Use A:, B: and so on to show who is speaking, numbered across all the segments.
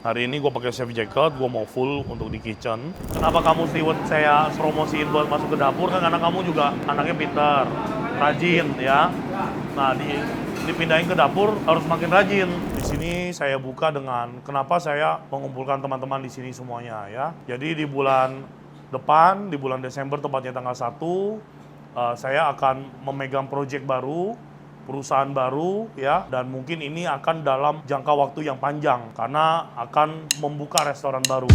A: Hari ini gue pakai chef jacket, gue mau full untuk di kitchen. Kenapa kamu steward saya promosiin buat masuk ke dapur? Kan karena kamu juga anaknya pintar, rajin ya. Nah, dipindahin ke dapur harus makin rajin. Di sini saya buka dengan kenapa saya mengumpulkan teman-teman di sini semuanya ya. Jadi di bulan depan, di bulan Desember tepatnya tanggal 1, saya akan memegang proyek baru, perusahaan baru ya, dan mungkin ini akan dalam jangka waktu yang panjang karena akan membuka restoran baru.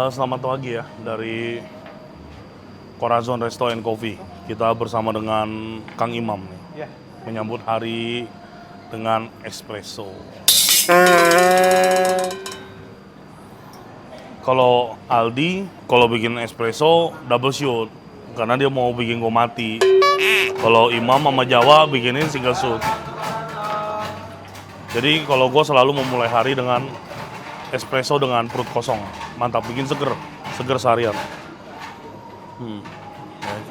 A: Selamat pagi ya dari Corazon Resto and Coffee. Kita bersama dengan Kang Imam nih, menyambut hari dengan espresso. Kalau Aldi, kalau bikin espresso double shot karena dia mau bikin gue mati. Kalau Imam sama Jawa bikinin single shot. Jadi kalau gue selalu memulai hari dengan espresso dengan perut kosong, mantap, bikin seger seharian.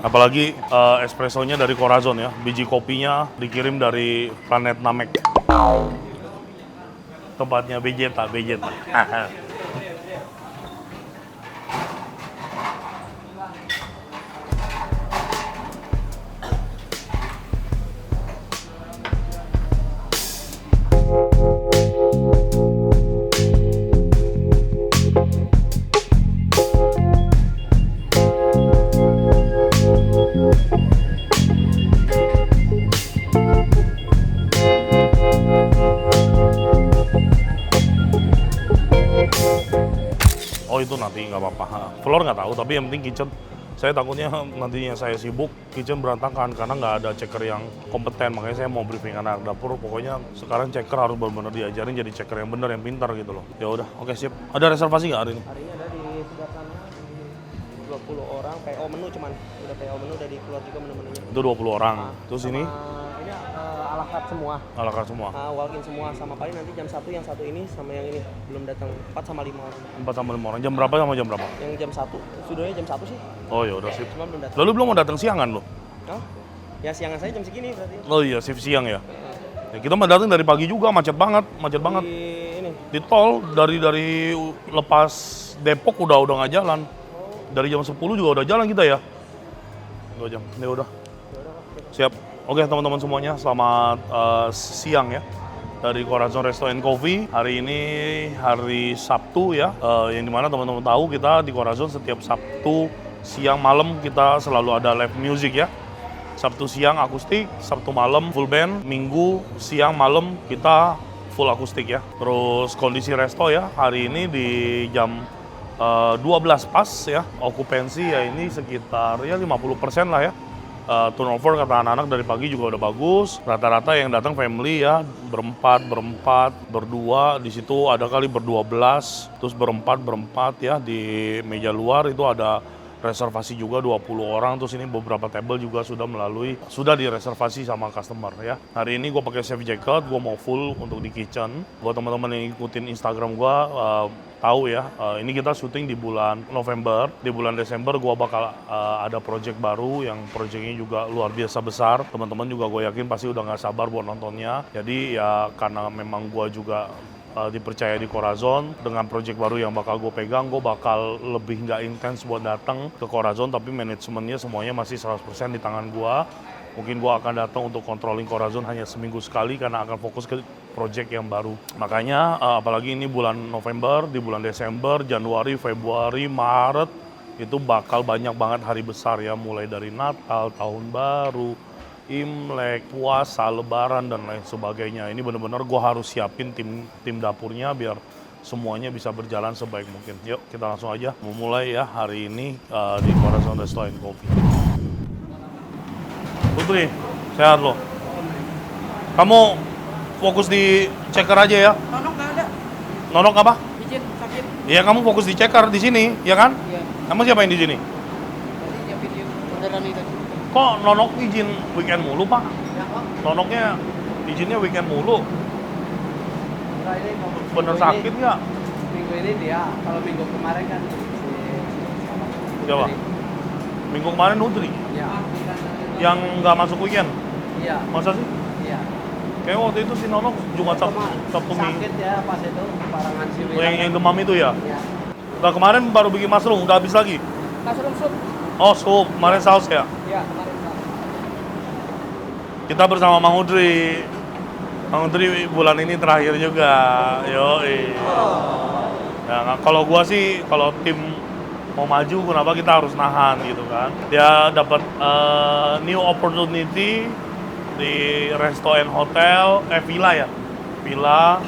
A: Apalagi espressonya dari Corazon ya, biji kopinya dikirim dari planet Namek, tempatnya Vegeta. Oh itu nanti nggak apa-apa. Floor nggak tahu, tapi yang penting kitchen. Saya takutnya nantinya saya sibuk, kitchen berantakan karena nggak ada checker yang kompeten. Makanya saya mau briefing anak dapur. Pokoknya sekarang checker harus benar-benar diajarin jadi checker yang benar, yang pintar gitu loh. Ya udah, oke sip. Ada reservasi nggak hari ini?
B: Hari ini ada di sebelah sana 20 orang, PO menu cuman. Udah PO menu udah dikeluar juga menu-menunya.
A: Itu 20 orang. Terus ini?
B: Ini ala carte semua.
A: Ala carte semua.
B: Walk-in semua, sama paling nanti jam 1 yang satu ini sama yang ini belum datang. 4 sama 5 orang.
A: 4 sama 5 orang. Jam berapa sama jam berapa?
B: Yang jam 1, sudahnya jam 1 sih.
A: Oh ya udah sip.
B: Cuma belum datang.
A: Lalu belum mau datang siangan lo?
B: Hah? Ya siangan saya jam segini berarti.
A: Oh iya, shift siang ya. Ya kita mah datang dari pagi juga, macet banget.
B: Ini.
A: Di tol dari lepas Depok udah nggak jalan. Dari jam 10 juga udah jalan kita ya. 2 jam. Ya udah. Siap. Oke teman-teman semuanya, selamat siang ya. Dari Corazon Resto and Coffee. Hari ini hari Sabtu ya. Yang dimana teman-teman tahu kita di Corazon setiap Sabtu siang malam kita selalu ada live music ya. Sabtu siang akustik, Sabtu malam full band, Minggu siang malam kita full akustik ya. Terus kondisi resto ya, hari ini di jam 12 pas ya, okupansi ya ini sekitar ya 50% lah ya. Turnover kata anak-anak dari pagi juga udah bagus. Rata-rata yang datang family ya, berempat, berdua. Di situ ada kali ber-12, terus berempat ya. Di meja luar itu ada reservasi juga 20 orang. Terus ini beberapa table juga sudah direservasi sama customer ya. Hari ini gue pakai chef jacket, gue mau full untuk di kitchen. Buat teman-teman yang ikutin Instagram gue, tahu ya, ini kita syuting di bulan November. Di bulan Desember gue bakal ada project baru yang projectnya juga luar biasa besar. Teman-teman juga gue yakin pasti udah nggak sabar buat nontonnya. Jadi ya karena memang gue juga dipercaya di Corazon dengan project baru yang bakal gue pegang, gue bakal lebih nggak intens buat datang ke Corazon, tapi manajemennya semuanya masih 100% di tangan gue. Mungkin gue akan datang untuk controlling Corazon hanya seminggu sekali karena akan fokus ke project yang baru. Makanya apalagi ini bulan November, di bulan Desember, Januari, Februari, Maret itu bakal banyak banget hari besar ya, mulai dari Natal, Tahun Baru, Imlek, puasa, Lebaran dan lain sebagainya. Ini benar-benar gue harus siapin tim dapurnya biar semuanya bisa berjalan sebaik mungkin. Yuk kita langsung aja memulai ya hari ini di Corazon Resto and Coffee. Putri, sehat lo? Kamu fokus di checker aja ya?
C: Nonok nggak ada.
A: Nonok apa?
C: Izin sakit.
A: Iya, kamu fokus di checker di sini, ya kan?
C: Iya.
A: Kamu siapa yang di sini?
C: Tadi nyiapin
B: orderan itu.
A: Kok Nonok izin weekend mulu, Pak?
B: Ya, Pak.
A: Nonoknya izinnya weekend mulu.
B: Enggak, ini
A: Bener
B: minggu
A: sakit
B: ini,
A: nggak?
B: Minggu ini dia, kalau minggu kemarin kan
A: Siapa? Minggu kemarin Nutri,
B: Iya.
A: yang nggak masuk weekend.
B: Iya.
A: Masa sih?
B: Iya.
A: Kayak waktu itu si Nonok Jumat Sabtu Minggu.
B: Sakit ya pas itu parangan si Wira.
A: Yang demam itu ya?
B: Iya.
A: Nah kemarin baru bikin mushroom, udah habis lagi.
B: Mushroom soup.
A: Oh sup, kemarin saus ya?
B: Iya, kemarin.
A: Kita bersama Mang Udri. Mang Udri bulan ini terakhir juga. Yoi. Ya, kalau gua sih, kalau tim mau maju, kenapa kita harus nahan gitu kan? Dia dapat new opportunity di resto and hotel, villa ya, villa.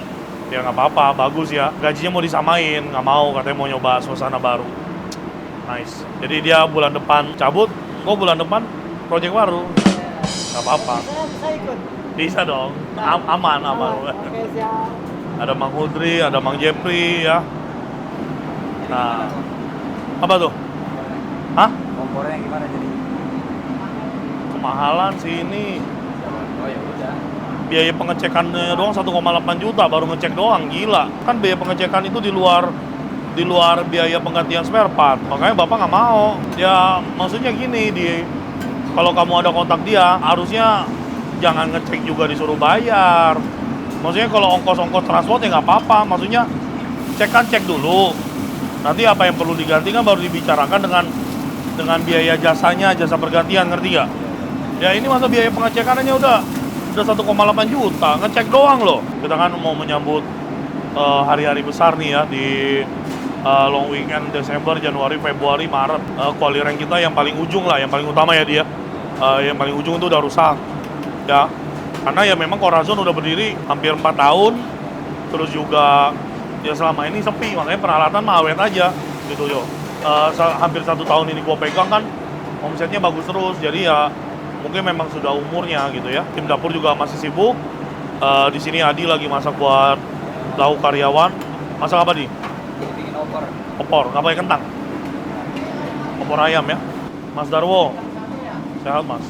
A: Ya nggak apa-apa, bagus ya. Gajinya mau disamain, nggak mau, katanya mau nyoba suasana baru. Nice. Jadi dia bulan depan cabut, gua bulan depan project baru. Nggak apa-apa.
B: Bisa ikut.
A: Bisa dong, aman.
B: Oke, siap.
A: Ada Mang Hudri, ada Mang Jepri ya. Nah, apa tuh? Hah?
B: Kompornya gimana jadi?
A: Kemahalan sih ini.
B: Oh ya udah.
A: Biaya pengecekannya doang 1,8 juta baru ngecek doang, gila. Kan biaya pengecekan itu di luar biaya penggantian spare part. Makanya Bapak nggak mau. Ya maksudnya gini, kalau kamu ada kontak dia, harusnya jangan ngecek juga disuruh bayar. Maksudnya kalau ongkos-ongkos transport ya nggak apa-apa. Maksudnya cek dulu. Nanti apa yang perlu diganti kan baru dibicarakan dengan biaya jasanya, jasa pergantian, ngerti nggak? Ya ini masa biaya pengecekannya udah 1,8 juta, ngecek doang loh. Kita kan mau menyambut hari-hari besar nih ya di long weekend Desember, Januari, Februari, Maret. Quali rank kita yang paling ujung lah, yang paling utama ya dia. Yang paling ujung itu udah rusak. Ya, karena ya memang Corazon udah berdiri hampir 4 tahun, terus juga ya selama ini sepi, makanya peralatan mah awet aja gitu yo. Hampir 1 tahun ini gua pegang kan omsetnya bagus terus, jadi ya mungkin memang sudah umurnya gitu ya. Tim dapur juga masih sibuk. Di sini Adi lagi masak buat lauk karyawan. Masak apa di?
B: Bikin opor.
A: Opor, nggak pakai kentang. Opor ayam ya. Mas Darwo, sehat Mas.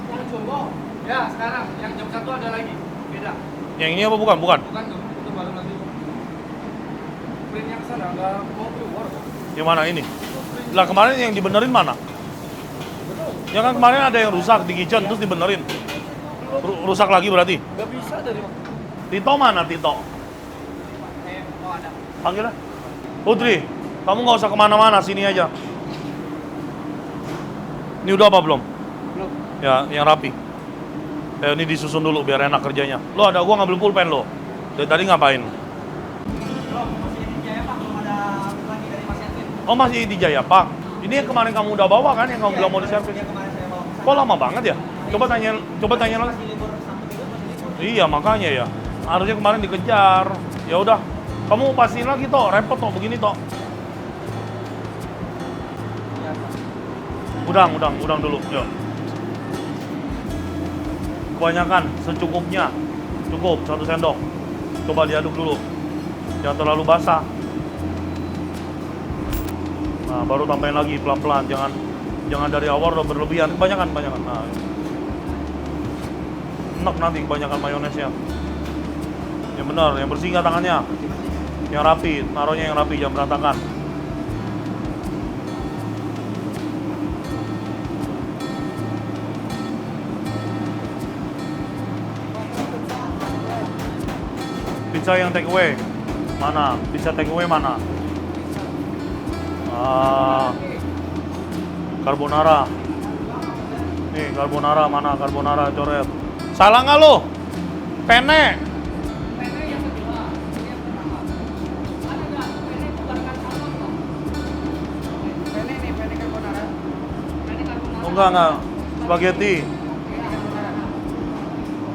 B: Yang jumbo. Ya, sekarang yang jam 1 ada lagi. Beda.
A: Yang ini apa bukan? Bukan.
B: Bukan tuh, itu baru nanti. Print yang sana enggak mau keluar kok.
A: Yang mana ini? Lah kemarin yang dibenerin mana? Ya kan kemarin ada yang rusak di kitchen terus dibenerin. Rusak lagi berarti?
B: Enggak bisa dari
A: Tito mana Tito?
B: oh ada.
A: Panggil lah. Putri, kamu nggak usah kemana-mana, sini aja. Ini udah apa belum?
B: Belum.
A: Ya, yang rapi. Ini disusun dulu biar enak kerjanya. Lo ada gua ngambil pulpen lo. Dari tadi ngapain?
B: Belum, masih di Jaya Pak, belum ada lagi dari Mas Yatin.
A: Oh masih di Jaya Pak. Ini yang kemarin kamu udah bawa kan, yang kamu bilang mau diservis.
B: Yang kemarin saya bawa.
A: Kok lama banget ya? Coba tanya lagi.
B: Masih libur Sabtu Minggu masih libur.
A: Iya makanya ya. Harusnya kemarin dikejar. Ya udah, kamu pastiin lagi toh, repot toh begini toh.
B: Ya, Pak.
A: Udang dulu, yuk. Kebanyakan, secukupnya. Cukup, 1 sendok. Coba diaduk dulu. Jangan terlalu basah. Nah, baru tambahin lagi pelan-pelan. Jangan dari awal udah berlebihan. Kebanyakan. Nah. Enak nanti kebanyakan mayonesnya. Yang benar, yang bersih nggak tangannya. Yang rapi, taruhnya yang rapi, jangan berantakan. Pizza yang take away mana? Pizza take away mana? Carbonara. Nih carbonara mana? Carbonara coret. Salah nggak lo? Penne.
B: Penne carbonara.
A: Oh, enggak. Spaghetti.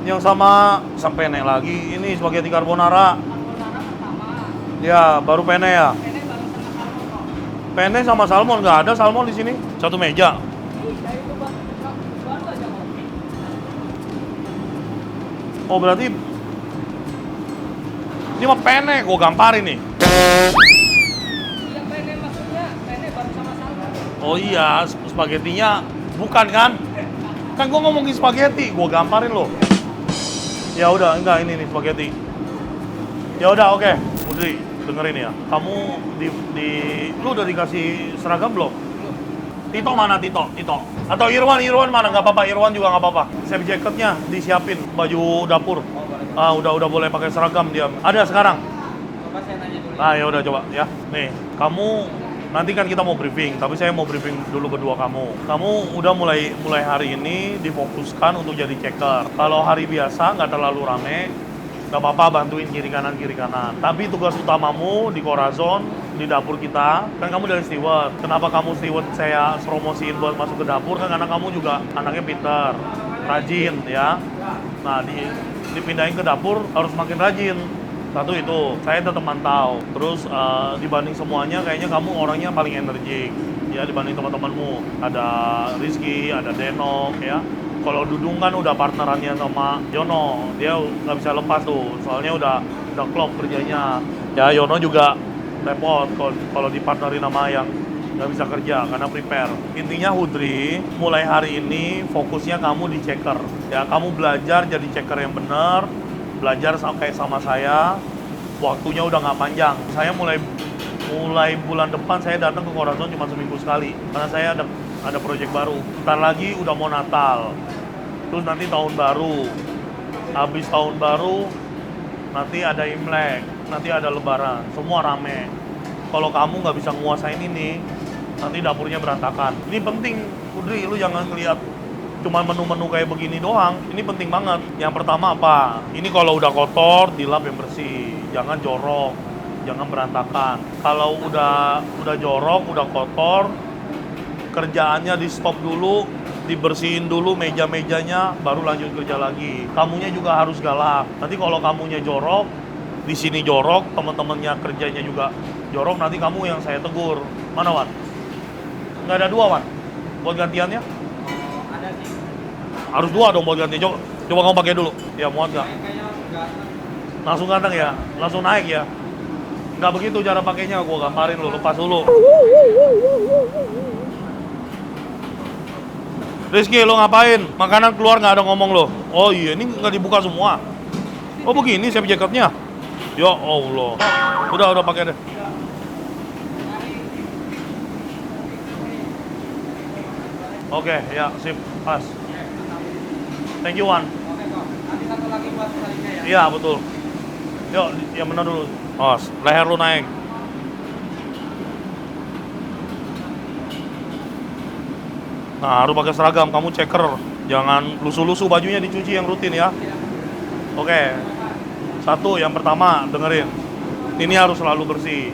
A: Yang sama penne lagi. Ini spaghetti carbonara. Ya, baru penne ya. Penne sama salmon, nggak ada salmon di sini. Satu meja. Oh berarti Ini mah pene, gue gamparin nih.
B: Iya penne maksudnya, penne baru sama salmon.
A: Oh iya, spaghettinya bukan kan? Kan gue ngomongin spaghetti, gue gamparin lo. Ya udah, enggak ini nih spaghetti. Ya udah, oke. Putri, dengerin ya. Kamu lu udah dikasih seragam belum? Tito mana Tito? Atau Irwan mana? Nggak apa-apa, Irwan juga nggak apa-apa. Chef jacketnya disiapin, baju dapur. Udah boleh pakai seragam dia. Ada sekarang?
B: Coba saya nanya dulu.
A: Ya udah coba ya. Nih, kamu nanti kan kita mau briefing, tapi saya mau briefing dulu berdua kamu. Kamu udah mulai hari ini difokuskan untuk jadi checker. Kalau hari biasa nggak terlalu rame, nggak apa-apa bantuin kiri kanan. Tapi tugas utamamu di Corazon, di dapur kita, kan kamu dari steward. Kenapa kamu steward saya promosiin buat masuk ke dapur? Kan karena kamu juga anaknya pintar, rajin ya. Nah, dipindahin ke dapur harus makin rajin. Satu itu, saya tetap mantau. Terus dibanding semuanya kayaknya kamu orangnya paling energik. Ya dibanding teman-temanmu. Ada Rizky, ada Denok ya. Kalau Dudung kan udah partnerannya sama Yono. Dia nggak bisa lepas tuh. Soalnya udah klop kerjanya. Ya Yono juga repot kalau dipartnerin sama yang nggak bisa kerja karena prepare. Intinya Hudri, mulai hari ini fokusnya kamu di checker. Ya kamu belajar jadi checker yang benar. Belajar sampai sama saya, waktunya udah nggak panjang. Saya mulai bulan depan saya datang ke Corazon cuma seminggu sekali, karena saya ada proyek baru. Ntar lagi udah mau Natal, terus nanti tahun baru. Habis tahun baru, nanti ada Imlek, nanti ada Lebaran, semua rame. Kalau kamu nggak bisa nguasain ini, nanti dapurnya berantakan. Ini penting, Udri, lu jangan ngeliat cuma menu-menu kayak begini doang. Ini penting banget. Yang pertama apa? Ini kalau udah kotor, dilap yang bersih. Jangan jorok, jangan berantakan. Kalau udah jorok, udah kotor, kerjaannya di stop dulu, dibersihin dulu meja-mejanya, baru lanjut kerja lagi. Kamunya juga harus galak. Nanti kalau kamunya jorok, di sini jorok, teman-temannya kerjanya juga jorok, nanti kamu yang saya tegur. Mana, Wan? Nggak ada dua, Wan? Buat gantiannya? Harus dua dong buat ganti. Coba kamu pakai dulu. Ya muat nggak? Langsung ganteng ya? Langsung naik ya? Nggak begitu cara pakainya, gua gamparin lu, lepas dulu. Rizky, lo ngapain? Makanan keluar nggak ada ngomong lo. Oh iya, ini nggak dibuka semua. Oh begini chef jaketnya? Ya Allah. Udah pakai deh. Oke, ya sip, pas. Thank you, Wan.
B: Oke kok. Nanti satu lagi buat saringnya ya.
A: Iya, betul. Yuk, yang benar dulu. Oh, leher lu naik. Nah, harus pakai seragam. Kamu checker. Jangan lusuh-lusuh, bajunya dicuci yang rutin ya. Oke. Satu, yang pertama, dengerin. Ini harus selalu bersih.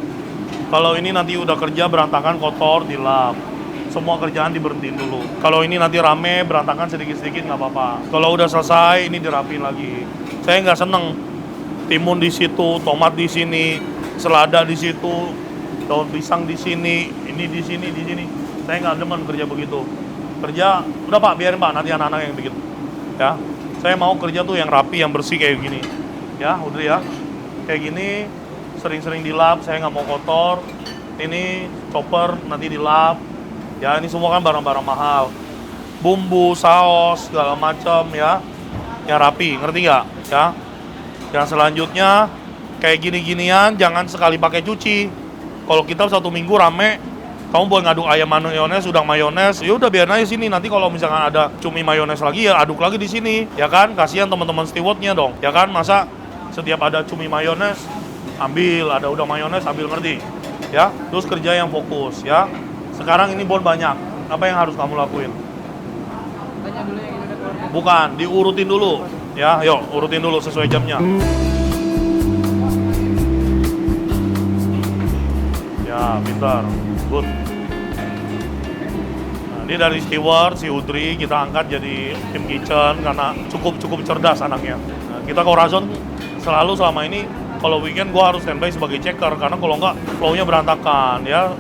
A: Kalau ini nanti udah kerja berantakan, kotor, dilap. Semua kerjaan diberhentiin dulu. Kalau ini nanti rame, berantakan sedikit-sedikit nggak apa-apa. Kalau udah selesai, ini dirapiin lagi. Saya nggak seneng timun di situ, tomat di sini, selada di situ, daun pisang di sini, ini di sini, di sini. Saya nggak demen kerja begitu. Kerja, udah Pak, biarin Pak, nanti anak-anak yang bikin. Ya, saya mau kerja tuh yang rapi, yang bersih kayak gini. Ya, udah ya. Kayak gini, sering-sering dilap, saya nggak mau kotor. Ini chopper, nanti dilap. Ya ini semua kan barang-barang mahal. Bumbu, saus, segala macam ya. Yang rapi, ngerti nggak? Ya. Yang selanjutnya kayak gini-ginian jangan sekali pakai cuci. Kalau kita satu minggu rame, kamu boleh ngaduk ayam mayones, udang mayones, ya udah biarin aja sini. Nanti kalau misalkan ada cumi mayones lagi ya aduk lagi di sini. Ya kan? Kasihan teman-teman stewardnya dong. Ya kan? Masa setiap ada cumi mayones ambil, ada udang mayones ambil, ngerti? Ya. Terus kerja yang fokus ya. Sekarang ini bon banyak. Apa yang harus kamu lakuin?
B: Tanya dulu yang ini udah keluar.
A: Bukan, diurutin dulu. Ya, yuk, urutin dulu sesuai jamnya. Ya, pintar. Good. Nah, ini dari steward, si Udri, kita angkat jadi tim kitchen karena cukup cerdas anaknya. Nah, kita Corazon selalu selama ini, kalau weekend gue harus standby sebagai checker karena kalau enggak flow-nya berantakan ya.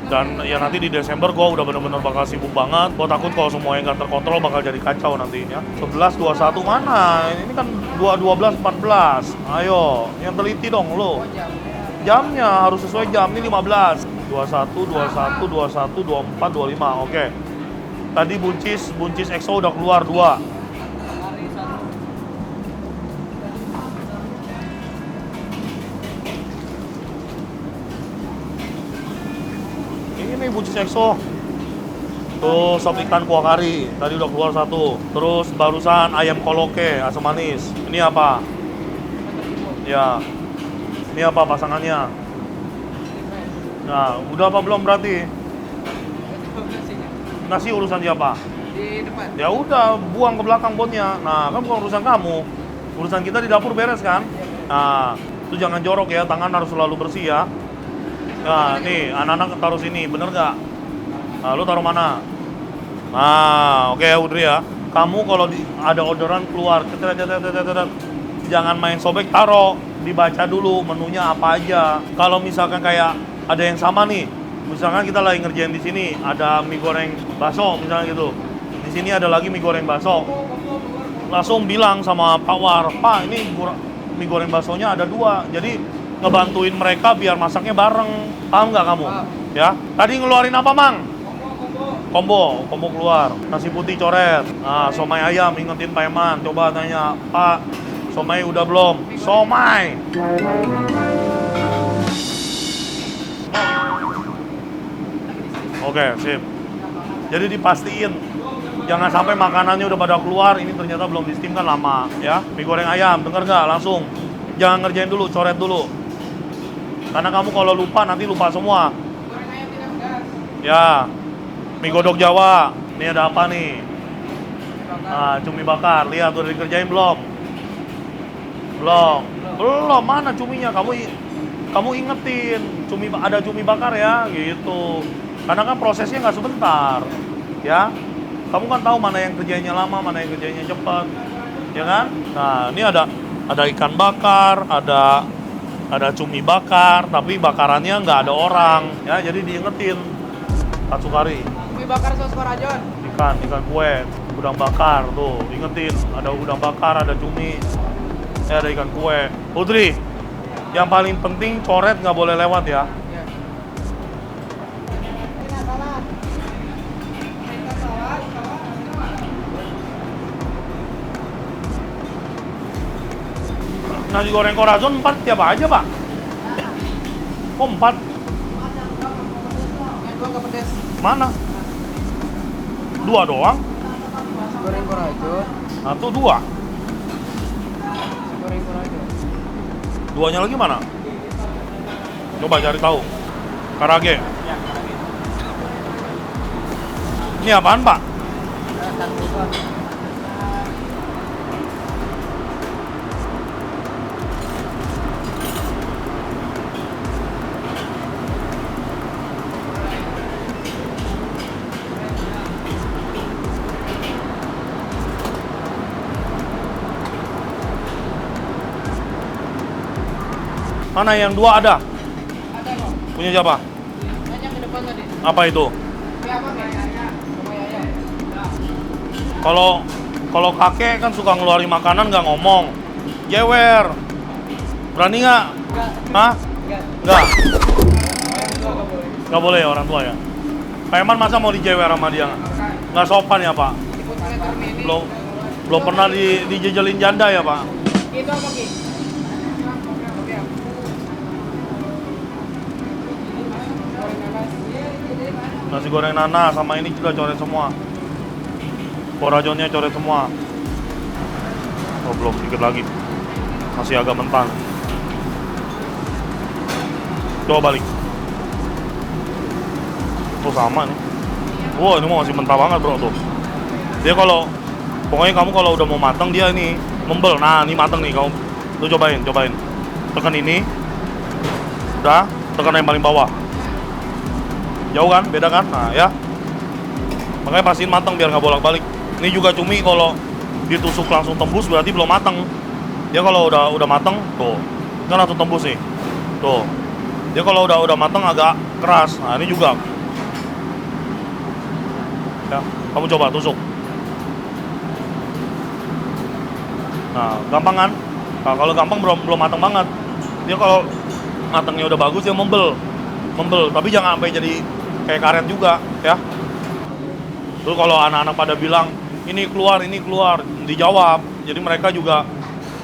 A: Dan ya nanti di Desember gue udah bener-bener bakal sibuk banget. Gue takut kalau semuanya nggak terkontrol bakal jadi kacau nanti ya. 11, 21 mana? Ini kan 12, 14. Ayo, yang teliti dong lo. Jamnya harus sesuai jam, ini 15. 21, 21, 21, 24, 25. Oke. Tadi buncis EXO udah keluar 2. Ini buncis EXO. Tuh sop ikan kuah kari, tadi udah keluar 1. Terus barusan ayam koloke, asam manis. Ini apa? Ya. Ini apa pasangannya? Nah, udah apa belum berarti? Nasi urusan siapa?
B: Di depan.
A: Ya udah, buang ke belakang botnya. Nah, kan bukan urusan kamu. Urusan kita di dapur beres kan? Nah, itu jangan jorok ya, tangan harus selalu bersih ya. Nah, nih, anak-anak taruh sini, bener nggak? Nah, lu taruh mana? Nah, oke ya Udri ya. Kamu kalau ada orderan keluar, jangan main sobek, taruh. Dibaca dulu menunya apa aja. Kalau misalkan kayak ada yang sama nih, misalkan kita lagi ngerjain di sini, ada mie goreng bakso misalnya gitu. Di sini ada lagi mie goreng bakso. Langsung bilang sama Pak War, Pak ini mie goreng baksonya ada 2. Jadi ngebantuin mereka biar masaknya bareng. Paham nggak kamu? Ya. Tadi ngeluarin apa, Mang? Combo keluar. Nasi putih coret. Nah, somai ayam ingetin Pak Eman. Coba tanya, Pak, somai udah belum? Somai. Oke, sip. Jadi dipastiin jangan sampai makanannya udah pada keluar, ini ternyata belum di steam kan lama ya. Mie goreng ayam, denger nggak? Langsung. Jangan ngerjain dulu, coret dulu. Karena kamu kalau lupa nanti lupa semua. Ya. Mie godok Jawa. Ini ada apa nih? Nah, cumi bakar. Lihat udah dikerjain belum? Belum. Mana cuminya? Kamu ingetin, ada cumi bakar ya, gitu. Karena kan prosesnya nggak sebentar, ya. Kamu kan tahu mana yang kerjanya lama, mana yang kerjanya cepat, ya kan? Nah, ini ada ikan bakar, ada cumi bakar, tapi bakarannya nggak ada orang, ya. Jadi diingetin, Katsukari.
B: Mie bakar sos korajon.
A: Ikan kue, udang bakar tuh, ingetin. Ada udang bakar, ada cumi, ada ikan kue. Putri, yang paling penting coret nggak boleh lewat ya. Nasi goreng Corazon 4 tiap aja, Pak? Kok 4?
B: Yang 2 nggak pedes.
A: Mana? 2 doang?
B: Nasi goreng korajon.
A: Atau 2?
B: Nasi goreng korajon.
A: 2-nya lagi mana? Coba cari tahu. Karage.
B: Ya, karage.
A: Ini apaan, Pak? Mana yang 2 ada?
B: Ada kok.
A: Punya siapa?
B: Yang ke depan tadi.
A: Apa itu?
B: Mie apa nih? Somai ayam.
A: Kalau kakek kan suka ngeluarin makanan nggak ngomong. Jewer. Berani nggak?
B: Enggak.
A: Hah?
B: Enggak.
A: Nggak.
B: Orang tua nggak boleh.
A: Nggak boleh ya orang tua ya? Pak Eman masa mau dijewer sama dia? Nggak sopan ya, Pak?
B: Ikut meter mini.
A: Belum pernah dijejelin janda ya, Pak?
B: Itu apa Ki? Oke.
A: Nasi goreng nanas sama ini juga coret semua. Korajonnya coret semua. Oh, belum, dikit lagi. Masih agak mentah. Coba balik. Oh, sama nih. Wah, ini masih mentah banget, bro, tuh. Dia pokoknya kamu kalau udah mau matang, dia ini membel. Nah, ini matang nih, kamu. Tuh cobain. Tekan ini. Udah, tekan yang paling bawah. Jauh kan? Beda kan? Nah, ya. Makanya pastiin matang biar nggak bolak-balik. Ini juga cumi kalau ditusuk langsung tembus berarti belum matang. Dia kalau udah matang, tuh. Kan langsung tembus nih. Tuh. Dia kalau udah matang agak keras. Nah, ini juga Ya, kamu coba tusuk. Nah, gampang kan? Nah, kalau gampang belum matang banget. Dia kalau matangnya udah bagus dia membel, tapi jangan sampai jadi kayak karet juga, ya. Terus kalau anak-anak pada bilang ini keluar, dijawab. Jadi mereka juga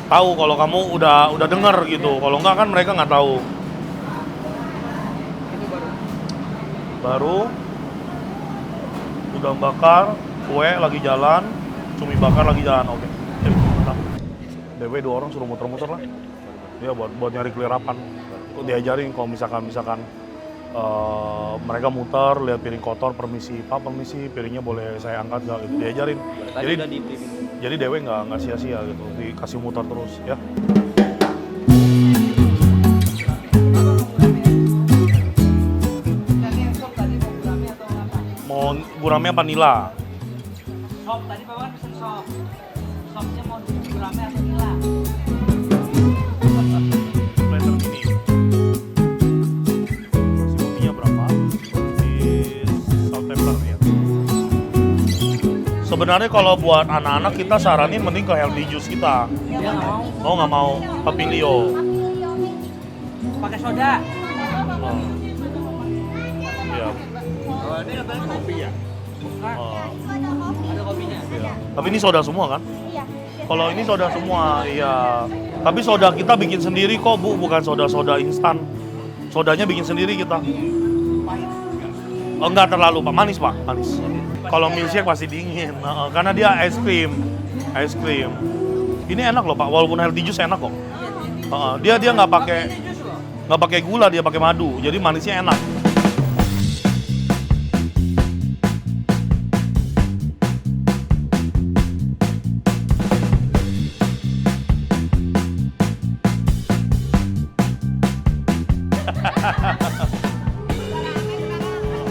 A: tahu kalau kamu udah denger gitu. Kalau enggak kan mereka nggak tahu.
B: Itu
A: Baru udah bakar, kue lagi jalan, cumi bakar lagi jalan. Oke. Mantap. DW 2 orang suruh muter-muter lah. Ya buat nyari kelirapan. Diajarin kalau misalkan mereka muter, lihat piring kotor, permisi, Pak, permisi, piringnya boleh saya angkat nggak? Gitu. Diajarin. Jadi DW nggak sia-sia gitu, dikasih muter terus ya. Mau gurame apa nila?
C: Sop, tadi Bapak kan pesen sop. Sopnya mau gurame atau nila?
A: Platter ini. Nasi putihnya berapa? Di salt pepper ya. Sebenarnya kalau buat anak-anak kita saranin mending ke healthy juice kita.
C: Dia nggak mau.
A: Oh nggak mau, Papilio.
C: Pakai soda.
A: Oh. Iya.
B: Oh, ini katanya kopi ya?
C: Bukan.
A: Oh.
C: Ada kopinya.
A: Iya. Tapi ini soda semua kan?
D: Iya.
A: Kalau ini soda semua, iya. Tapi soda kita bikin sendiri kok, Bu, bukan soda-soda instan. Sodanya bikin sendiri kita. Oh, enggak terlalu, Pak. Manis, Pak. Manis. Kalau milkshake pasti dingin, karena dia es krim. Es krim. Ini enak loh, Pak. Walaupun healthy juice enak kok. Dia nggak pakai gula, dia pakai madu. Jadi manisnya enak.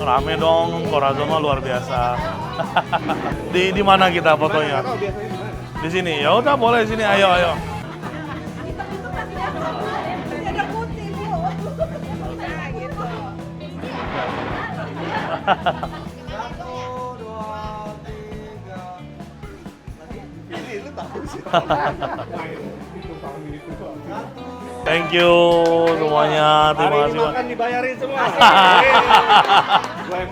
A: Rame dong, Corazon mah luar biasa. Di mana kita fotonya?
B: Kalau biasanya gimana?
A: Di sini. Ya udah boleh sini. Ayo.
D: Itu masih ada putih, Bu. Nah, gitu.
B: Ini tahu sih.
A: Thank you semuanya. Terima
B: Hari
A: kasih,
B: ini
A: Pak.
B: makan dibayarin semua. Gua yang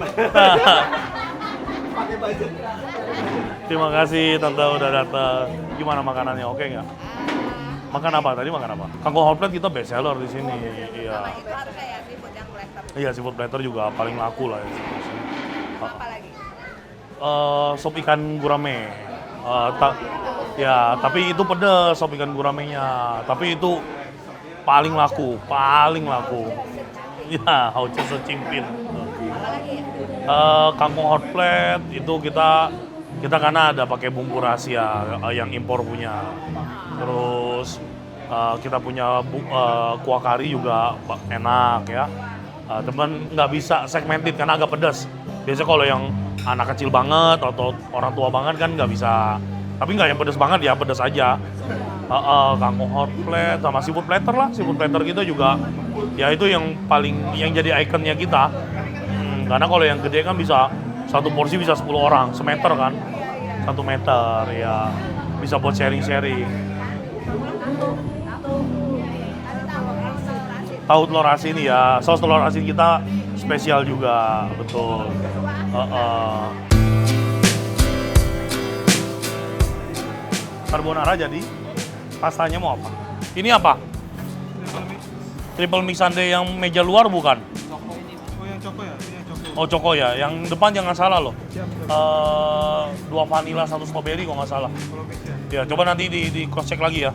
B: pakai budget.
A: Terima kasih Tante udah datang. Gimana makanannya? Oke nggak? Makan apa? Tadi makan apa? Kangkung hot plate kita best seller di sini. Iya.
D: Itu harusnya ya seafood yang platter.
A: Iya, seafood platter juga paling laku lah ya.
D: Apa lagi?
A: Sop ikan gurame. Ya, tapi itu pedes sop ikan guramenya. Tapi itu paling laku. Ya, hauce secimpin.
D: Apa lagi ya?
A: Kangkung hot plate itu kita karena ada pakai bumbu rahasia yang impor punya. Terus kita punya kuah kari juga enak ya. Teman nggak bisa segmented karena agak pedas. Biasanya kalau yang anak kecil banget atau orang tua banget kan nggak bisa. Tapi nggak yang pedas banget ya, pedas aja. Kangkung hot plate sama seafood platter lah. Seafood platter kita juga ya itu yang jadi ikonnya kita. Karena kalau yang gede kan bisa satu porsi bisa 10 orang, semeter kan. 1 meter ya. Bisa buat sharing-sharing. Tahu telur asin ya, saus telur asin kita spesial juga, betul. Carbonara jadi, pastanya mau apa? Ini apa? Triple mix sundae yang meja luar bukan?
B: Oh yang coko ya? Ini yang coko.
A: Oh Choco ya, yang depan jangan salah loh.
B: Siap.
A: 2 vanilla, 1 strawberry kalau nggak salah.
B: Kalau mix ya.
A: Ya, coba nanti di cross check lagi ya.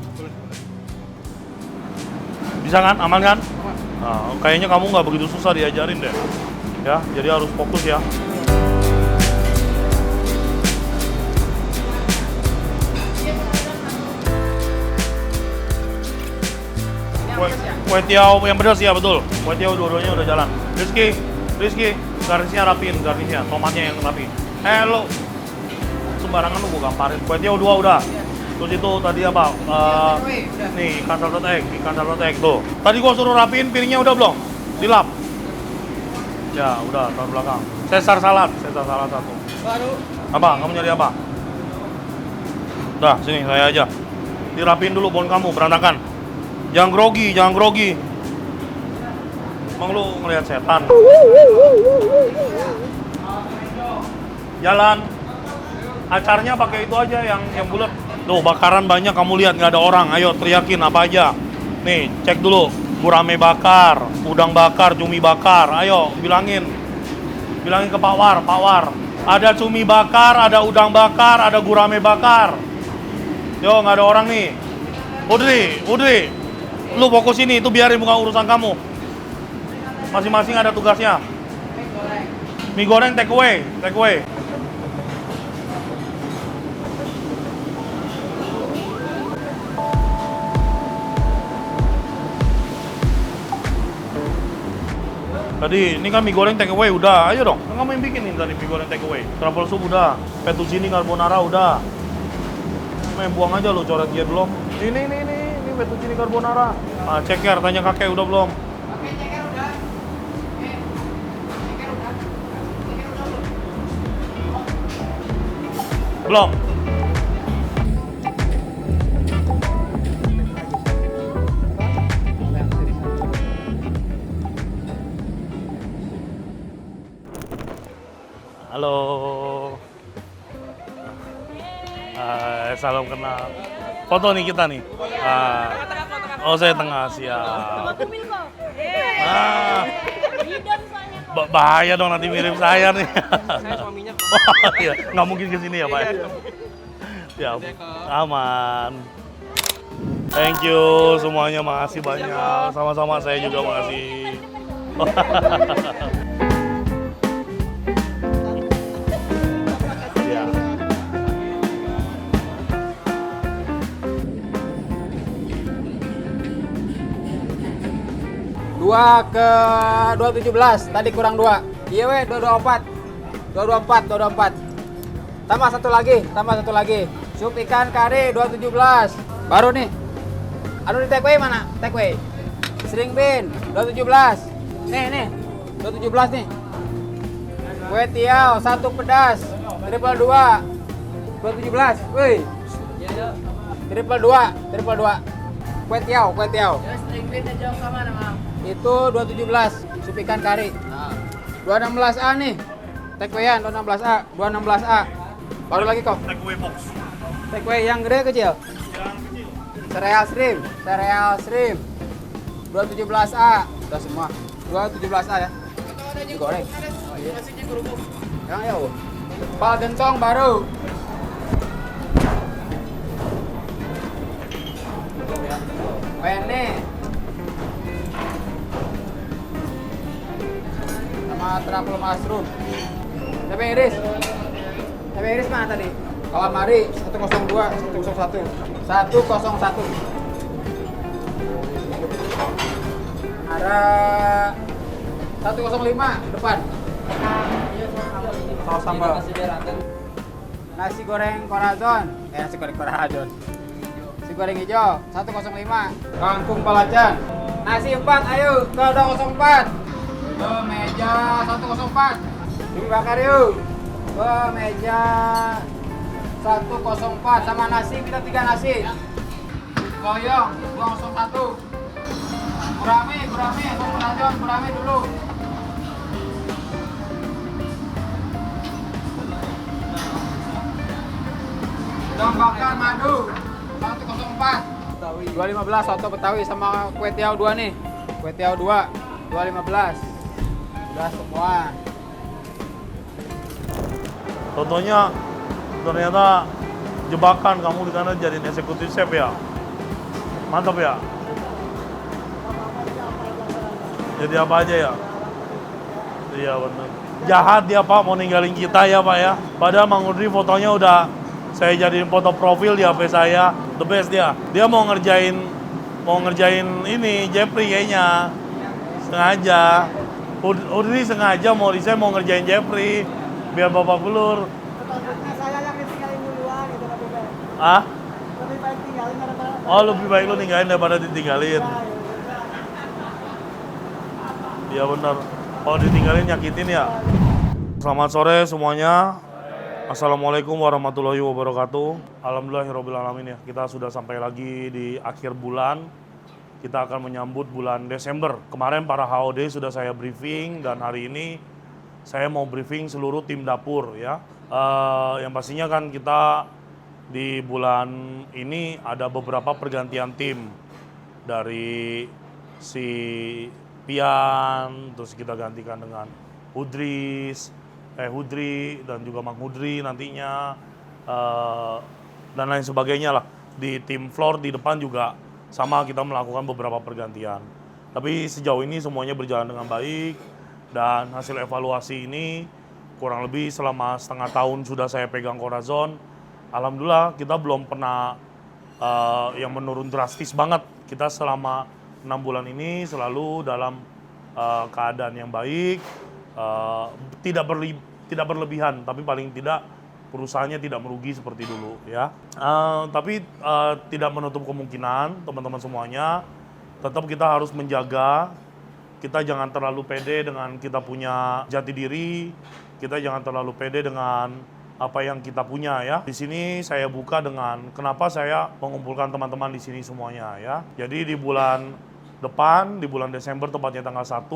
A: Bisa kan? Aman kan? Nah, kayaknya kamu nggak begitu susah diajarin deh. Ya, jadi harus fokus ya. Kue tiaw yang pedas ya, betul. Kue tiaw dua-duanya udah jalan. Rizky, garnisnya rapiin, tomatnya yang rapi. Lo sembarangan lu gua gamparin. Kue tiaw 2 udah. Terus itu tadi apa? Nih, ikan salted egg tuh. Tadi gua suruh rapiin piringnya udah belum? Dilap. Ya, udah, taruh belakang. Caesar salad satu.
B: Baru.
A: Apa? Kamu nyari apa? Dah, sini saya aja. Dirapiin dulu bon kamu, berantakan. Jangan grogi. Emang lu ngelihat setan? Jalan. Acarnya pakai itu aja yang bulat. Tuh, bakaran banyak kamu lihat nggak ada orang. Ayo teriakin apa aja. Nih, cek dulu. Gurame bakar, udang bakar, cumi bakar. Ayo, bilangin ke Pak War. Ada cumi bakar, ada udang bakar, ada gurame bakar. Yo, nggak ada orang nih. Udri, lu fokus ini, itu biarin bukan urusan kamu. Masing-masing ada tugasnya. Mie goreng take away. Tadi, ini kan mie goreng take away udah. Ayo dong, kan kamu yang bikin nih tadi mie goreng take away. Truffle soup udah, fettuccine carbonara udah. Main buang aja lo, coret dia belum. Ini fettuccine carbonara. Ah, ceker, tanya kakek udah belum? Belum. Halo. Salam kenal. Foto nih kita nih. Oh, saya tengah, siap. Bahaya dong nanti mirip saya nih.
B: Saya suaminya kok.
A: Oh, iya. Nggak mungkin kesini ya Pak? Ya, aman. Thank you semuanya, makasih banyak. Sama-sama, saya juga makasih. Ya.
E: Dua ke 217, tadi kurang 2. Iya weh, 224. Tambah satu lagi. Sup ikan kari 217. Baru nih. Anu di take away mana? Take away. String bean 217. Nih. 217 nih. Kue tiaw, satu pedas. Triple 2. 217. Wih. Triple 2. Kue tiaw.
D: String bean dan jauh sama nama.
E: Itu 217, sup ikan kari. 216A nih. Take away-an 216A, 216A. Baru lagi kok.
A: Take away box.
E: Take away yang gede kecil.
A: Yang kecil.
E: Cereal shrimp. 217A. Udah semua. 217A ya. Digoreng. Oh, iya. Yang ya. Pal gentong baru. Penne. Sama truffle mushroom. Cabai iris mana tadi? Calamari 102, 101. 101. Ada 105 depan. Saus sambal. Nasi goreng corazon. Nasi goreng hijau 105. Kangkung belacan. Nasi 4, ayo ke 204. Ke meja 104. Cumi bakar yuk. Ke meja 104 sama nasi, kita 3 nasi. Goyong 201. Gurame, gurame dulu. Udang bakar madu 104. 215 soto Betawi sama kue tiaw 2 nih. Kue tiaw 2 215. Udah semua.
A: Contohnya ternyata jebakan kamu di sana jadiin eksekutif chef ya. Mantap ya. Jadi apa aja ya? Iya benar. Jahat dia Pak, mau ninggalin kita ya Pak ya. Padahal Mang Udri fotonya udah saya jadiin foto profil di HP saya. The best dia. Dia mau ngerjain ini Jeffrey kayaknya. Sengaja. Udri sengaja mau resign mau ngerjain Jeffrey biar Bapak Belur.
F: Saya yang ditinggalin duluan gitu Pak Bebe.
A: Ah?
F: Lebih baik tinggalin daripada
A: Oh, lebih baik lu ninggalin daripada ditinggalin. Iya benar. Kalau ditinggalin nyakitin ya. Selamat sore semuanya. Assalamualaikum warahmatullahi wabarakatuh. Alhamdulillahirrahmanirrahim ya. Kita sudah sampai lagi di akhir bulan. Kita akan menyambut bulan Desember. Kemarin para HOD sudah saya briefing dan hari ini saya mau briefing seluruh tim dapur ya. Yang pastinya kan kita di bulan ini ada beberapa pergantian tim. Dari si Pian, terus kita gantikan dengan Hudri dan juga Mang Hudri nantinya dan lain sebagainya lah. Di tim floor di depan juga sama, kita melakukan beberapa pergantian. Tapi sejauh ini semuanya berjalan dengan baik dan hasil evaluasi ini kurang lebih selama setengah tahun sudah saya pegang Corazon. Alhamdulillah kita belum pernah yang menurun drastis banget. Kita selama 6 bulan ini selalu dalam keadaan yang baik. Tidak berlebihan, tapi paling tidak perusahaannya tidak merugi seperti dulu ya. Tapi tidak menutup kemungkinan teman-teman semuanya, tetap kita harus menjaga. Kita jangan terlalu pede dengan kita punya jati diri. Kita jangan terlalu pede dengan apa yang kita punya ya. Di sini saya buka dengan kenapa saya mengumpulkan teman-teman di sini semuanya ya. Jadi di bulan depan, di bulan Desember tepatnya tanggal 1,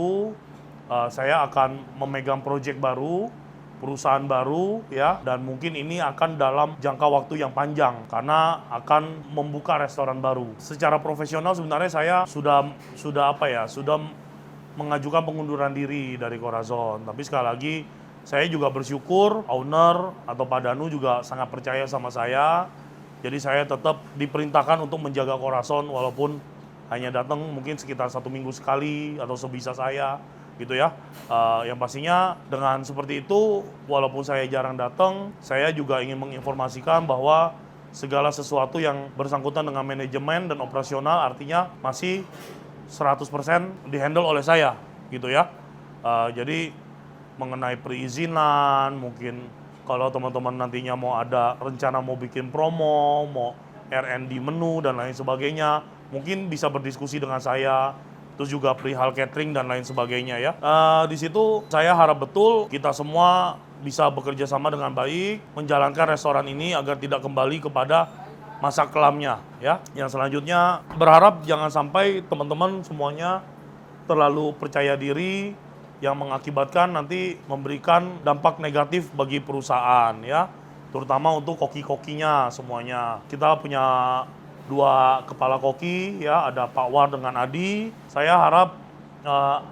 A: saya akan memegang proyek baru, perusahaan baru ya, dan mungkin ini akan dalam jangka waktu yang panjang karena akan membuka restoran baru. Secara profesional sebenarnya saya sudah mengajukan pengunduran diri dari Corazon. Tapi sekali lagi saya juga bersyukur owner atau Pak Danu juga sangat percaya sama saya. Jadi saya tetap diperintahkan untuk menjaga Corazon walaupun hanya datang mungkin sekitar 1 minggu sekali atau sebisa saya gitu ya. Yang pastinya dengan seperti itu, walaupun saya jarang datang, saya juga ingin menginformasikan bahwa segala sesuatu yang bersangkutan dengan manajemen dan operasional artinya masih 100% dihandle oleh saya gitu ya. Jadi mengenai perizinan, mungkin kalau teman-teman nantinya mau ada rencana mau bikin promo, mau R&D menu dan lain sebagainya, mungkin bisa berdiskusi dengan saya. Terus juga perihal catering dan lain sebagainya ya. Di situ saya harap betul kita semua bisa bekerja sama dengan baik, menjalankan restoran ini agar tidak kembali kepada masa kelamnya ya. Yang selanjutnya berharap jangan sampai teman-teman semuanya terlalu percaya diri yang mengakibatkan nanti memberikan dampak negatif bagi perusahaan ya. Terutama untuk koki-kokinya semuanya. Kita punya 2 kepala koki ya, ada Pak War dengan Adi. Saya harap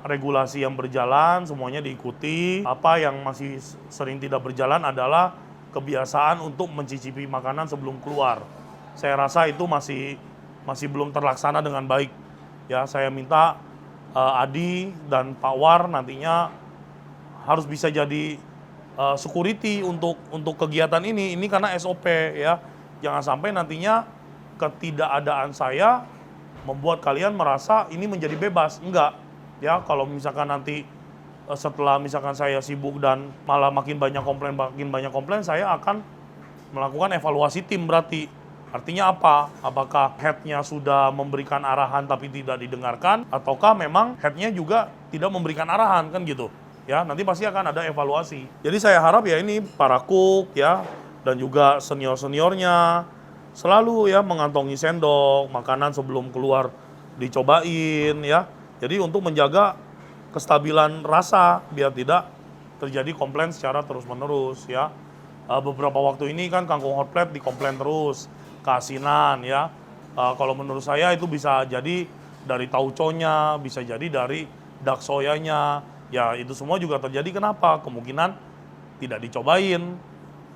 A: regulasi yang berjalan semuanya diikuti. Apa yang masih sering tidak berjalan adalah kebiasaan untuk mencicipi makanan sebelum keluar. Saya rasa itu masih belum terlaksana dengan baik. Ya, saya minta Adi dan Pak War nantinya harus bisa jadi security untuk kegiatan ini. Ini karena SOP ya. Jangan sampai nantinya ketidakadaan saya membuat kalian merasa ini menjadi bebas. Enggak. Ya, kalau misalkan nanti setelah misalkan saya sibuk dan malah makin banyak komplain, saya akan melakukan evaluasi tim berarti. Artinya apa? Apakah head-nya sudah memberikan arahan tapi tidak didengarkan, ataukah memang head-nya juga tidak memberikan arahan kan gitu. Ya, nanti pasti akan ada evaluasi. Jadi saya harap ya ini para cook ya dan juga senior-seniornya selalu ya mengantongi sendok, makanan sebelum keluar dicobain ya. Jadi untuk menjaga kestabilan rasa biar tidak terjadi komplain secara terus-menerus ya. Beberapa waktu ini kan kangkung hot plate dikomplain terus, keasinan ya. Kalau menurut saya itu bisa jadi dari tauconya, bisa jadi dari dak soyanya. Ya itu semua juga terjadi kenapa? Kemungkinan tidak dicobain.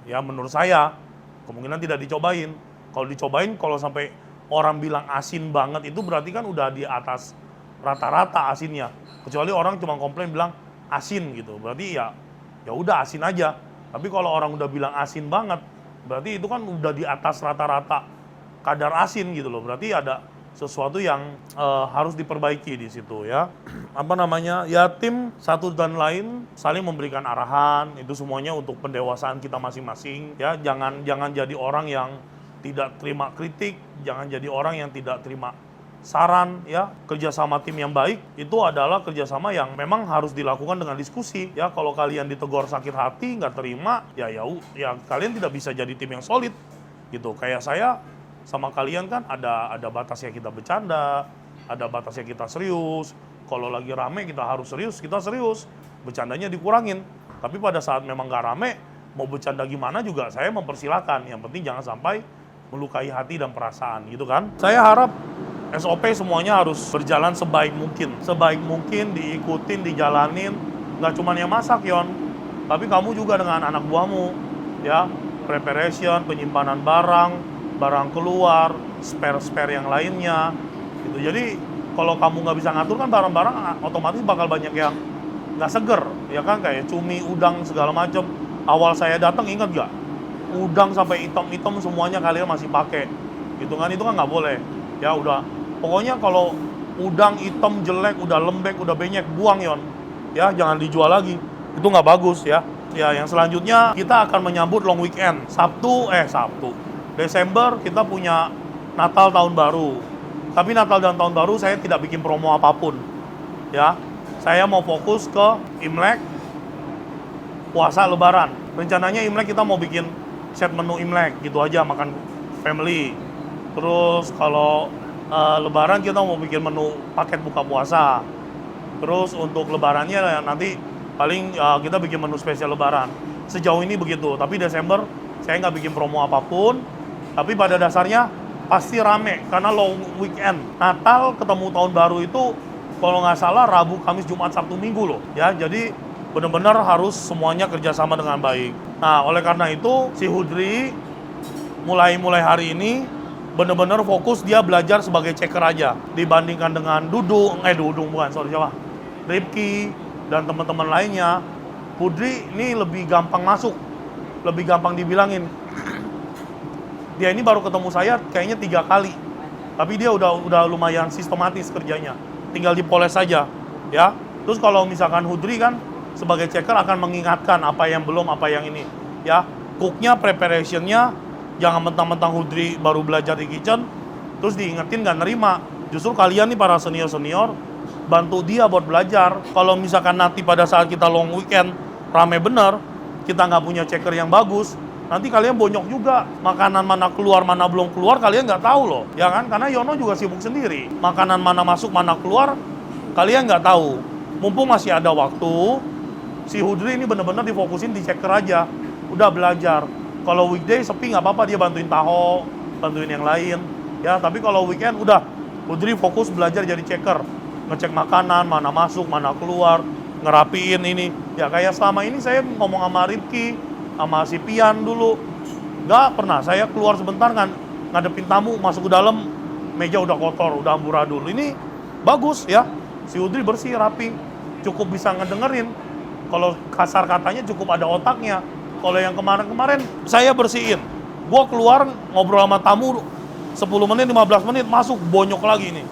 A: Ya menurut saya kemungkinan tidak dicobain. Kalau dicobain, kalau sampai orang bilang asin banget itu berarti kan udah di atas rata-rata asinnya. Kecuali orang cuma komplain bilang asin gitu, berarti ya udah asin aja. Tapi kalau orang udah bilang asin banget, berarti itu kan udah di atas rata-rata kadar asin gitu loh. Berarti ada sesuatu yang harus diperbaiki di situ ya. Ya tim satu dan lain saling memberikan arahan, itu semuanya untuk pendewasaan kita masing-masing ya. Jangan jadi orang yang tidak terima kritik, jangan jadi orang yang tidak terima saran ya, kerjasama tim yang baik itu adalah kerjasama yang memang harus dilakukan dengan diskusi ya. Kalau kalian ditegur sakit hati, nggak terima, ya kalian tidak bisa jadi tim yang solid gitu. Kayak saya sama kalian kan ada batasnya kita bercanda, ada batasnya kita serius. Kalau lagi rame kita harus serius, kita serius. Bercandanya dikurangin. Tapi pada saat memang nggak rame, mau bercanda gimana juga saya mempersilahkan. Yang penting jangan sampai melukai hati dan perasaan gitu kan. Saya harap SOP semuanya harus berjalan sebaik mungkin. Sebaik mungkin diikutin, dijalanin. Nggak cuma yang masak, Yon. Tapi kamu juga dengan anak buahmu. Ya, preparation, penyimpanan barang keluar, spare yang lainnya. Gitu. Jadi, kalau kamu nggak bisa ngatur kan barang-barang otomatis bakal banyak yang nggak seger. Ya kan, kayak cumi, udang, segala macam. Awal saya datang, ingat nggak? Udang sampai hitam-hitam semuanya kalian masih pakai. Gitu kan, itu kan nggak boleh. Ya udah, pokoknya kalau udang hitam jelek, udah lembek, udah benyek, buang Yon. Ya, jangan dijual lagi. Itu nggak bagus ya. Ya, yang selanjutnya kita akan menyambut long weekend. Sabtu. Desember kita punya Natal Tahun Baru. Tapi Natal dan Tahun Baru saya tidak bikin promo apapun. Ya, saya mau fokus ke Imlek, puasa, Lebaran. Rencananya Imlek kita mau bikin set menu Imlek gitu aja, makan family. Terus kalau Lebaran kita mau bikin menu paket buka puasa. Terus untuk Lebarannya nanti paling kita bikin menu spesial Lebaran. Sejauh ini begitu. Tapi Desember saya nggak bikin promo apapun. Tapi pada dasarnya pasti rame karena long weekend. Natal ketemu Tahun Baru itu kalau nggak salah Rabu, Kamis, Jumat, Sabtu, Minggu loh. Ya, jadi benar-benar harus semuanya kerjasama dengan baik. Nah, oleh karena itu si Hudri mulai hari ini benar-benar fokus dia belajar sebagai checker aja dibandingkan dengan Ripki dan teman-teman lainnya. Hudri ini lebih gampang masuk, lebih gampang dibilangin. Dia ini baru ketemu saya kayaknya 3 kali, tapi dia udah lumayan sistematis kerjanya, tinggal dipoles saja ya. Terus kalau misalkan Hudri kan sebagai checker akan mengingatkan apa yang belum, apa yang ini ya. Cooknya, preparationnya jangan mentang-mentang Hudri baru belajar di kitchen terus diingetin nggak nerima. Justru kalian nih para senior bantu dia buat belajar. Kalau misalkan nanti pada saat kita long weekend rame bener, kita nggak punya checker yang bagus, nanti kalian bonyok juga. Makanan mana keluar, mana belum keluar kalian nggak tahu loh, ya kan? Karena Yono juga sibuk sendiri. Makanan mana masuk, mana keluar kalian nggak tahu. Mumpung masih ada waktu, si Hudri ini bener-bener difokusin di checker aja. Udah belajar. Kalau weekday sepi nggak apa-apa, dia bantuin Taho, bantuin yang lain. Ya, tapi kalau weekend udah Hudri fokus belajar jadi checker. Ngecek makanan, mana masuk, mana keluar, ngerapiin ini. Ya kayak selama ini saya ngomong sama Ripki, sama si Pian dulu. Nggak pernah, saya keluar sebentar kan, ngadepin tamu, masuk ke dalam, meja udah kotor, udah amburadul. Ini bagus ya, si Hudri bersih, rapi, cukup bisa ngedengerin. Kalau kasar katanya cukup ada otaknya. Kalau yang kemarin-kemarin saya bersihin. Gua keluar ngobrol sama tamu 10 menit, 15 menit, masuk bonyok lagi nih.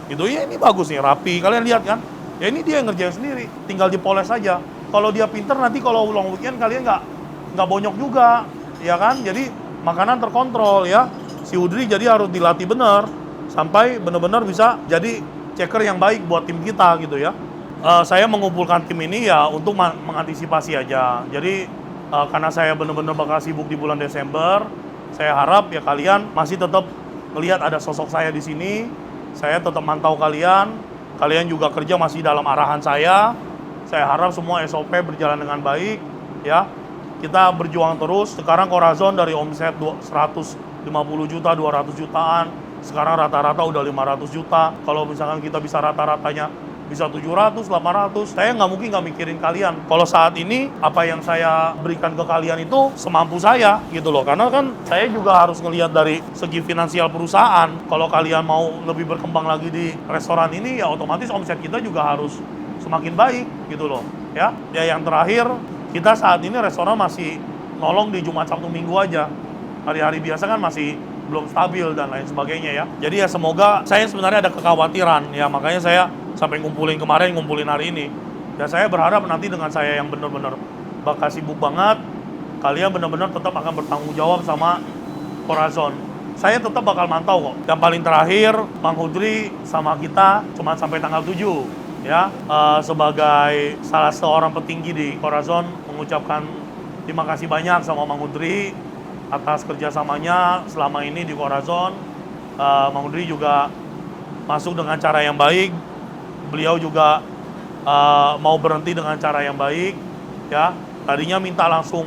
A: Gitu ya, ini bagus nih, rapi. Kalian lihat kan? Ya ini dia yang ngerjain sendiri, tinggal dipoles aja. Kalau dia pinter nanti kalau long weekend kalian nggak bonyok juga, ya kan? Jadi makanan terkontrol ya. Si Hudri jadi harus dilatih bener sampai benar-benar bisa jadi checker yang baik buat tim kita gitu ya. Saya mengumpulkan tim ini ya untuk mengantisipasi aja. Jadi karena saya benar-benar bakal sibuk di bulan Desember, saya harap ya kalian masih tetap melihat ada sosok saya di sini. Saya tetap mantau kalian. Kalian juga kerja masih dalam arahan saya. Saya harap semua SOP berjalan dengan baik ya. Kita berjuang terus. Sekarang Corazon dari omset 150 juta, 200 jutaan. Sekarang rata-rata udah 500 juta. Kalau misalkan kita bisa rata-ratanya bisa 700, 800, saya nggak mungkin nggak mikirin kalian. Kalau saat ini, apa yang saya berikan ke kalian itu semampu saya, gitu loh. Karena kan saya juga harus ngelihat dari segi finansial perusahaan. Kalau kalian mau lebih berkembang lagi di restoran ini, ya otomatis omset kita juga harus semakin baik, gitu loh. Ya yang terakhir, kita saat ini restoran masih nolong di Jumat, Sabtu, Minggu aja. Hari-hari biasa kan masih belum stabil dan lain sebagainya ya. Jadi ya semoga, saya sebenarnya ada kekhawatiran, ya makanya saya sampai ngumpulin kemarin, ngumpulin hari ini. Dan saya berharap nanti dengan saya yang benar-benar bakal sibuk banget, kalian benar-benar tetap akan bertanggung jawab sama Corazon. saya tetap bakal mantau kok. Yang paling terakhir, Mang Hudri sama kita cuma sampai tanggal 7. Ya, sebagai salah seorang petinggi di Corazon mengucapkan terima kasih banyak sama Mang Hudri atas kerjasamanya selama ini di Corazon. Mang Hudri juga masuk dengan cara yang baik. Beliau juga mau berhenti dengan cara yang baik. Ya, tadinya minta langsung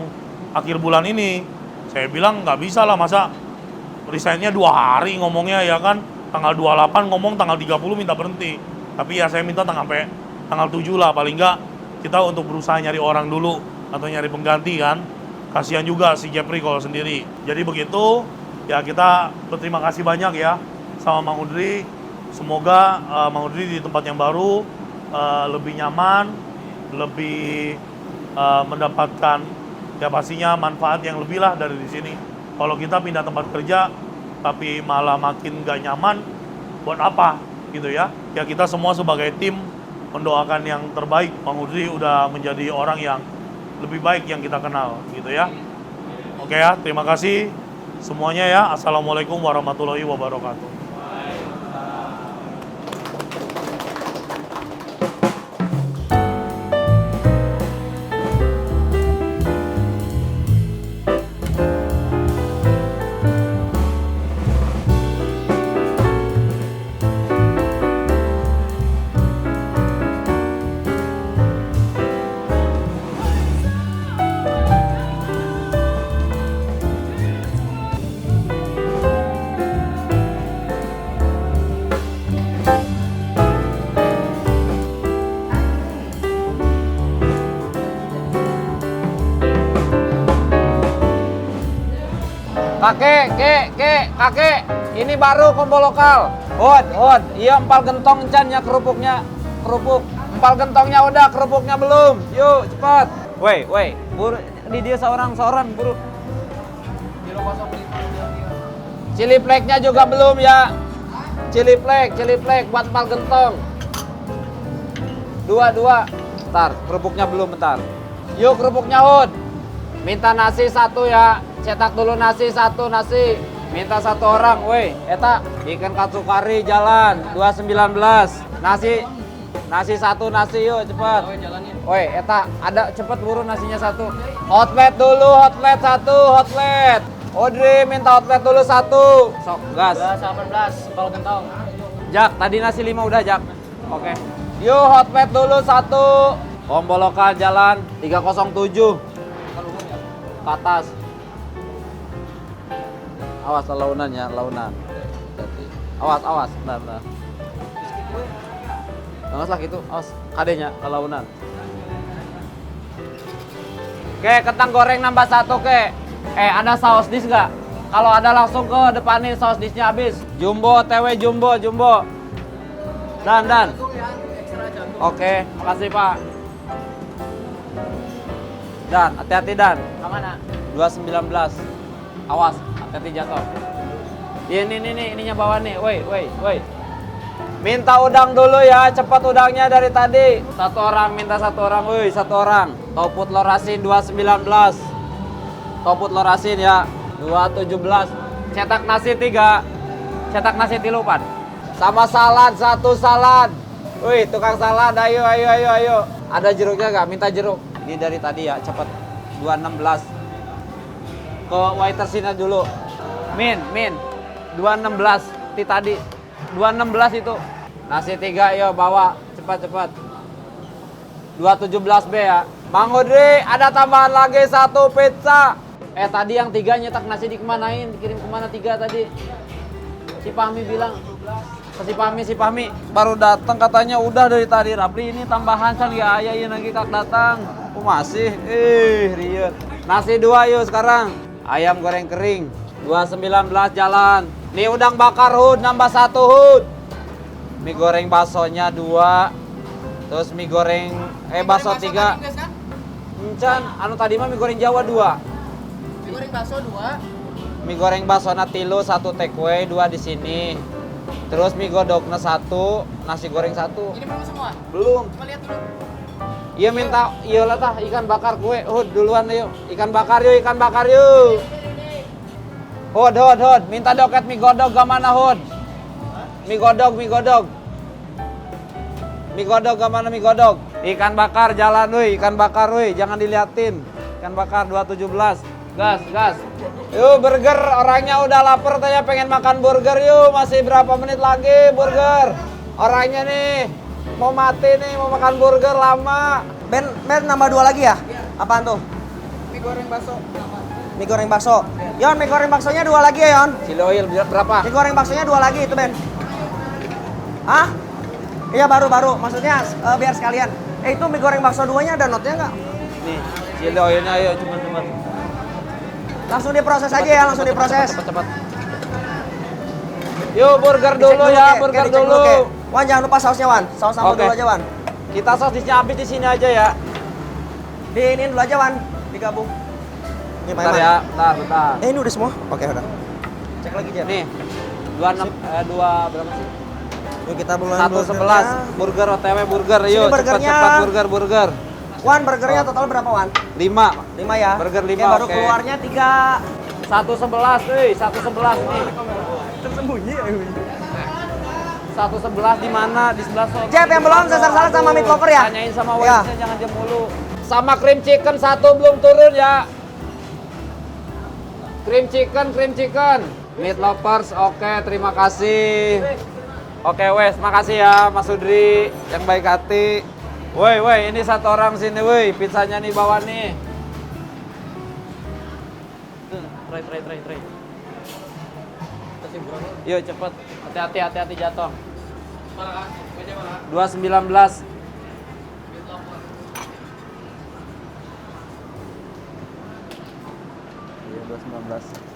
A: akhir bulan ini. Saya bilang nggak bisa lah, masa resignnya 2 hari ngomongnya ya kan. Tanggal 28 ngomong, tanggal 30 minta berhenti. Tapi ya saya minta sampai tanggal 7 lah, paling nggak kita untuk berusaha nyari orang dulu atau nyari pengganti kan. Kasihan juga si Jeffrey kalau sendiri. Jadi begitu, ya kita berterima kasih banyak ya sama Mang Hudri. Semoga Mang Hudri di tempat yang baru lebih nyaman, lebih mendapatkan ya pastinya manfaat yang lebih lah dari di sini. Kalau kita pindah tempat kerja tapi malah makin nggak nyaman, buat apa gitu ya? Ya kita semua sebagai tim mendoakan yang terbaik. Mang Hudri udah menjadi orang yang lebih baik yang kita kenal gitu ya. Oke ya, terima kasih semuanya ya. Assalamualaikum warahmatullahi wabarakatuh.
E: Kakek, ini baru combo lokal. Hod, iya empal gentong Chan ya kerupuk. Empal gentongnya udah, kerupuknya belum. Yuk, cepat. Woi, buru di dia seorang buru. Chili flake-nya juga belum ya. Chili flake buat empal gentong. Dua. Bentar, kerupuknya belum, bentar. Yuk kerupuknya Hod. Minta nasi 1 ya. Cetak dulu nasi 1 nasi. Minta 1 orang, woi, eta ikan katsu kari jalan 219. Nasi 1 nasi yuk cepet. Woi, eta ada cepet buru nasinya 1. Hotplate dulu, hotplate 1, hotplate. Audrey minta hotplate dulu 1. Sok gas.
C: 18 empal gentong.
E: Jak, tadi nasi 5 udah Jak. Oke. Yuk hotplate dulu 1. Combo lokal jalan 307. Ke atas. Awas launan ya, launan. Awas, benar. Awas lah gitu, awas kadenya ke launan. Oke, kentang goreng nambah 1 ke. Ada saus dish nggak? Kalau ada langsung ke depan nih, saus dishnya habis. Jumbo, TW jumbo. Dan. Oke, makasih Pak. Dan, hati-hati Dan.
C: Kemana?
E: 219. Awas. Hati jatuh. Ini ininya bawah nih. Woi. Minta udang dulu ya, cepat udangnya dari tadi. 1 orang, minta 1 orang, woi, 1 orang. Toput lorasin 219. Toput lorasin ya, 217. Cetak nasi 3. Cetak nasi 3 Pan. Sama salad 1 salad. Woi, tukang salad, ayo. Ada jeruknya nggak? Minta jeruk. Ini dari tadi ya, cepat. 216. Ke waitersnya dulu. Min 216 tadi 216 itu. Nasi 3 yo bawa cepat 217 B ya. Mang Hudri ada tambahan lagi 1 pizza. Tadi yang 3 nyetak nasi dikemanain, dikirim kemana 3 tadi? Si Fahmi bilang. Si Fahmi baru datang katanya udah dari tadi. Rapli ini tambahan can ya ayain lagi kak datang. Oh masih riet. Nasi 2 yuk sekarang. Ayam goreng kering 219 jalan. Nih udang bakar Hud nambah 1 Hud. Mie goreng baksonya 2. Terus mie goreng bakso 3. Encan anu tadi mah mie goreng Jawa 2.
D: Mie goreng bakso 2.
E: Mie goreng bakso na 3 1 take away 2 di sini. Terus mie godokna 1, nasi goreng 1.
D: Ini belum semua?
E: Belum.
D: Coba lihat dulu.
E: Iya minta, iyalah tah ikan bakar kue. Hud duluan yuk. Ikan bakar yuk. Hud. Minta doket mie godog ke mana, Hud? Mie godog. Mie godog ke mana mie godog? Ikan bakar jalan, woi. Ikan bakar, woi. Jangan diliatin. Ikan bakar 217. Gas. Yuk, burger. Orangnya udah lapar, tanya pengen makan burger, yuk. Masih berapa menit lagi burger? Orangnya nih mau mati nih, mau makan burger lama.
B: Ben nambah 2 lagi ya? Apaan tuh?
D: Mie goreng bakso.
B: Mie goreng bakso. Yon, mie goreng baksonya 2 lagi ya, Yon?
E: Chili oil berapa?
B: Mie goreng baksonya 2 lagi itu, Ben. Hah? Iya, baru. Maksudnya biar sekalian. Itu mie goreng bakso 2-nya ada notnya nggak?
E: Nih, chili oilnya ayo cepet.
B: Langsung diproses aja ya, langsung diproses.
E: Cepet. Yuk burger
B: Dicek
E: dulu ya,
B: Kek.
E: burger
B: Dicek
E: dulu.
B: Kek. Wan, jangan lupa sausnya, Wan. Saus sambal
E: Oke.
B: dulu aja, Wan.
E: Kita sosisnya habis di sini aja ya.
B: Diinin dulu aja, Wan. Digabung. Ini
E: Bentar ya, bentar.
B: Ini udah semua? Oke, udah. Cek lagi, Jen.
E: Nih, 2 berapa sih?
B: Yuk kita bulan
E: 111 burger OTW burger.
B: Sini
E: Yuk
B: burgernya.
E: cepat burger.
B: Wan, burgernya total berapa, Wan?
E: 5.
B: 5 ya?
E: Burger 5,
B: Ya, baru
E: oke.
B: keluarnya 3.
E: 111, 111 nih.
B: Tersembunyi.
E: 111 di mana? Di sebelah sana.
B: Jeb, yang belum sesar salad sama meat lover ya?
E: Tanyain sama
B: Ya.
E: waitressnya, jangan jam mulu. Sama cream chicken 1 belum turun ya. Cream chicken. Meat lovers, oke, terima kasih. Oke, wes, makasih ya Mas Sudri yang baik hati. Woi, ini 1 orang sini, woi. Pizzanya nih bawa nih. Tray. Yuk cepet, hati-hati jatuh. 219. Iya, 219.